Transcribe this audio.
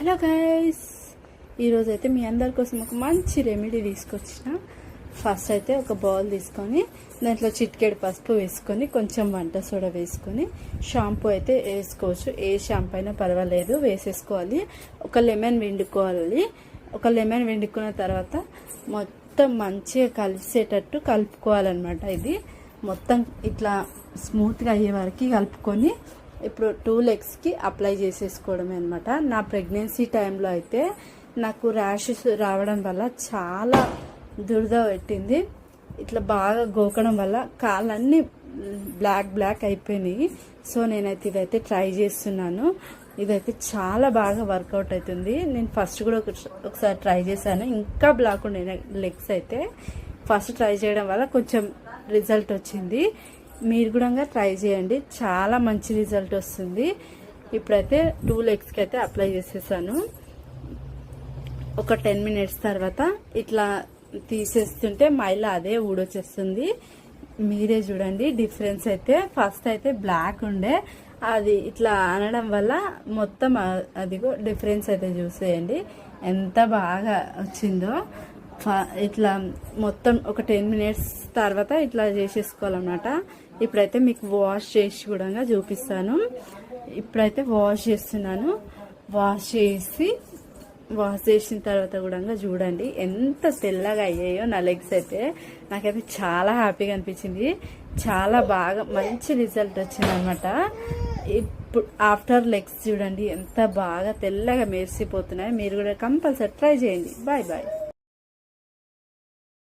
Hello guys, ఈరోజైతే మీ అందరి కోసం ఒక మంచి రెమెడీ తీసుకొచ్చిన. ఫస్ట్ అయితే ఒక బౌల్ తీసుకొని దాంట్లో చిటికెడు పసుపు వేసుకొని కొంచెం వంట సోడా వేసుకొని షాంపూ అయితే వేసుకోవచ్చు. ఏ షాంపూ అయినా పర్వాలేదు, వేసేసుకోవాలి. ఒక లెమన్ పిండుకోవాలి. ఒక లెమన్ పిండుకున్న తర్వాత మొత్తం మంచిగా కలిసేటట్టు కలుపుకోవాలన్నమాట. ఇది మొత్తం ఇట్లా స్మూత్గా అయ్యే వరకు కలుపుకొని ఇప్పుడు 2 లెగ్స్కి అప్లై చేసేసుకోవడమే అనమాట. నా ప్రెగ్నెన్సీ టైంలో అయితే నాకు ర్యాషెస్ రావడం వల్ల చాలా దురద పెట్టింది. ఇట్లా బాగా గోకడం వల్ల కాళ్ళన్నీ బ్లాక్ అయిపోయినాయి. సో నేనైతే ఇదైతే ట్రై చేస్తున్నాను. ఇదైతే చాలా బాగా వర్కౌట్ అవుతుంది. నేను ఫస్ట్ కూడా ఒకసారి ట్రై చేశాను, ఇంకా బ్లాక్ ఉండే లెగ్స్ అయితే. ఫస్ట్ ట్రై చేయడం వల్ల కొంచెం రిజల్ట్ వచ్చింది. మీరు కూడా ట్రై చేయండి, చాలా మంచి రిజల్ట్ వస్తుంది. ఇప్పుడైతే 2 లెగ్స్కి అయితే అప్లై చేసేసాను. ఒక 10 మినిట్స్ తర్వాత ఇట్లా తీసేస్తుంటే మైల అదే ఊడొచ్చేస్తుంది. మీరే చూడండి డిఫరెన్స్ అయితే. ఫస్ట్ అయితే బ్లాక్ ఉండే, అది ఇట్లా అనడం వల్ల మొత్తం అదిగో డిఫరెన్స్ అయితే చూసేయండి ఎంత బాగా వచ్చిందో. ఇట్లా మొత్తం ఒక 10 మినిట్స్ తర్వాత ఇట్లా చేసేసుకోవాలన్నమాట. ఇప్పుడైతే మీకు వాష్ చేసి కూడా చూపిస్తాను. ఇప్పుడైతే వాష్ చేస్తున్నాను. వాష్ చేసిన తర్వాత కూడా చూడండి ఎంత తెల్లగా అయ్యాయో నా లెగ్స్ అయితే. నాకైతే చాలా హ్యాపీగా అనిపించింది. చాలా బాగా మంచి రిజల్ట్ వచ్చింది అనమాట. ఇప్పుడు ఆఫ్టర్ లెగ్స్ చూడండి ఎంత బాగా తెల్లగా మెరిసిపోతున్నాయి. మీరు కూడా కంపల్సరీ ట్రై చేయండి. Bye bye.